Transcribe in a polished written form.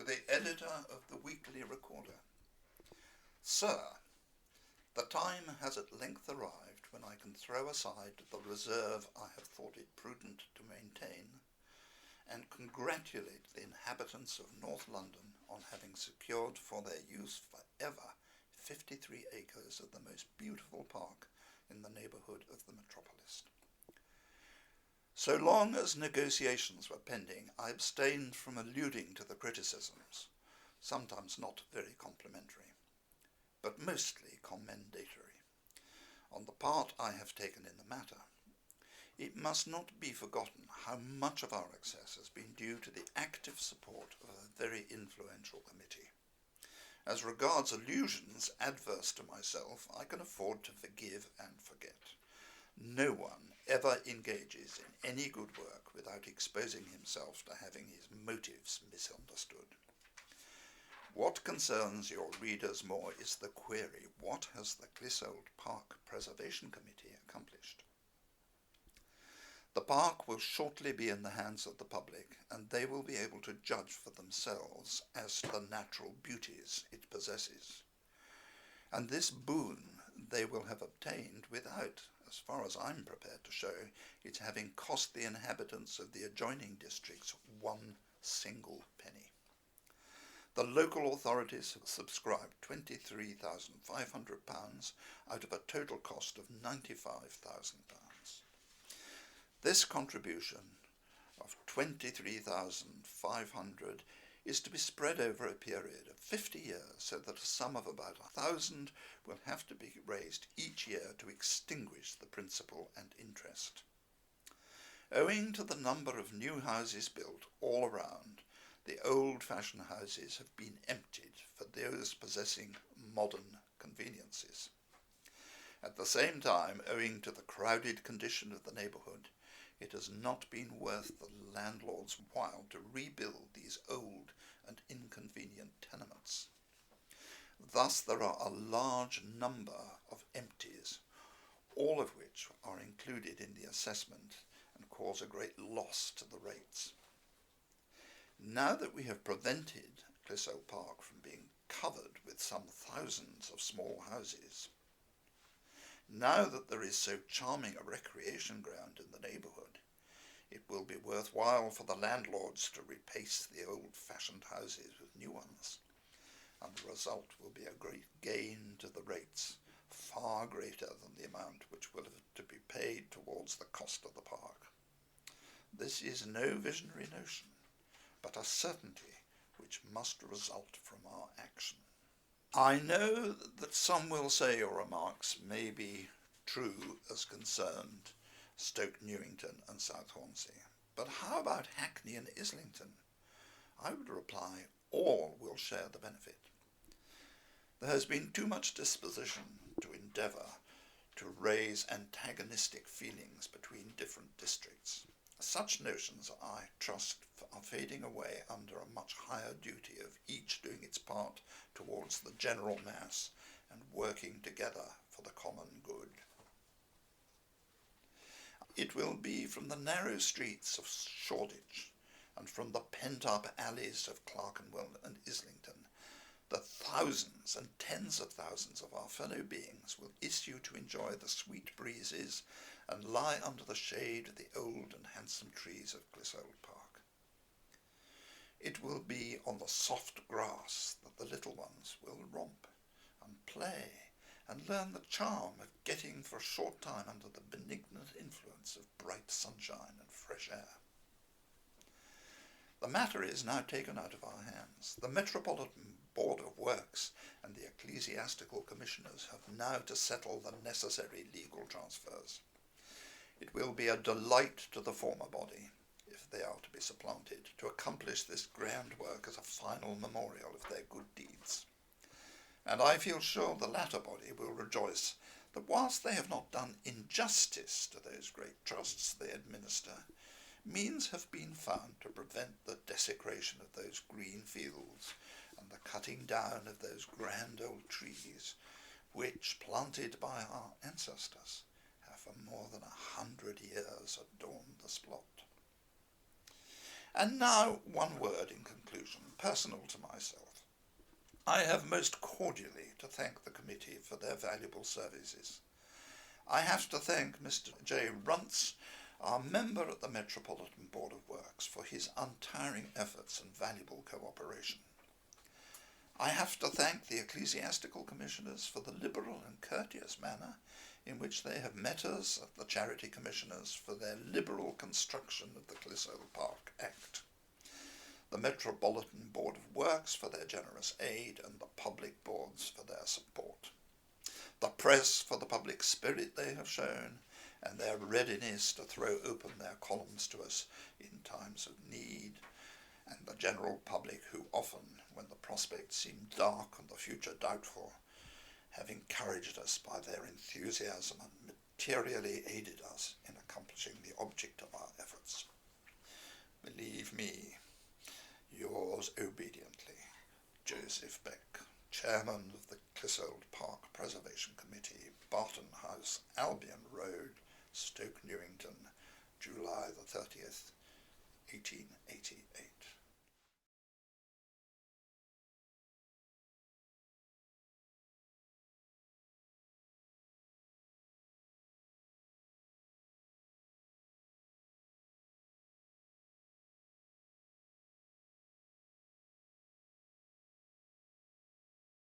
the editor of the Weekly Recorder. Sir, the time has at length arrived when I can throw aside the reserve I have thought it prudent to maintain, and congratulate the inhabitants of North London on having secured for their use forever 53 acres of the most beautiful park in the neighbourhood of the metropolis. So long as negotiations were pending, I abstained from alluding to the criticisms, sometimes not very complimentary, but mostly commendatory, on the part I have taken in the matter. It must not be forgotten how much of our success has been due to the active support of a very influential committee. As regards allusions adverse to myself, I can afford to forgive and forget. No one ever engages in any good work without exposing himself to having his motives misunderstood. What concerns your readers more is the query, what has the Clissold Park Preservation Committee accomplished? The park will shortly be in the hands of the public, and they will be able to judge for themselves as to the natural beauties it possesses. And this boon they will have obtained without, as far as I'm prepared to show, it having cost the inhabitants of the adjoining districts one single penny. The local authorities have subscribed £23,500 out of a total cost of £95,000. This contribution of £23,500 is to be spread over a period of 50 years, so that a sum of about 1,000 will have to be raised each year to extinguish the principal and interest. Owing to the number of new houses built all around, the old-fashioned houses have been emptied for those possessing modern conveniences. At the same time, owing to the crowded condition of the neighbourhood, it has not been worth the landlord's while to rebuild these old and inconvenient tenements. Thus there are a large number of empties, all of which are included in the assessment and cause a great loss to the rates. Now that we have prevented Clissold Park from being covered with some thousands of small houses, now that there is so charming a recreation ground in the neighbourhood, it will be worthwhile for the landlords to replace the old-fashioned houses with new ones, and the result will be a great gain to the rates, far greater than the amount which will have to be paid towards the cost of the park. This is no visionary notion, but a certainty which must result from our action. I know that some will say your remarks may be true as concerned Stoke, Newington and South Hornsey, but how about Hackney and Islington? I would reply, all will share the benefit. There has been too much disposition to endeavour to raise antagonistic feelings between different districts. Such notions, I trust, are fading away under a much higher duty of each doing its part towards the general mass and working together for the common good. It will be from the narrow streets of Shoreditch and from the pent-up alleys of Clerkenwell and Islington that thousands and tens of thousands of our fellow beings will issue to enjoy the sweet breezes and lie under the shade of the old and handsome trees of Clissold Park. It will be on the soft grass that the little ones will romp and play and learn the charm of getting for a short time under the benignant influence of bright sunshine and fresh air. The matter is now taken out of our hands. The Metropolitan Board of Works and the ecclesiastical commissioners have now to settle the necessary legal transfers. It will be a delight to the former body, if they are to be supplanted, to accomplish this grand work as a final memorial of their good deeds. And I feel sure the latter body will rejoice that whilst they have not done injustice to those great trusts they administer, means have been found to prevent the desecration of those green fields and the cutting down of those grand old trees, which, planted by our ancestors, have for more than 100 years adorned the spot. And now one word in conclusion. personal to myself. I have most cordially to thank the committee for their valuable services. I have to thank Mr. J. Runce, our member at the Metropolitan Board of Works, for his untiring efforts and valuable cooperation. I have to thank the ecclesiastical commissioners for the liberal and courteous manner in which they have met us, the charity commissioners for their liberal construction of the Clissold Park Act, the Metropolitan Board of Works for their generous aid, and the public boards for their support, the press for the public spirit they have shown, and their readiness to throw open their columns to us in times of need, and the general public who often, when the prospects seemed dark and the future doubtful, have encouraged us by their enthusiasm and materially aided us in accomplishing the object of our efforts. Believe me, yours obediently, Joseph Beck, Chairman of the Clissold Park Preservation Committee, Barton House, Albion Road, Stoke, Newington, July the 30th, 1888.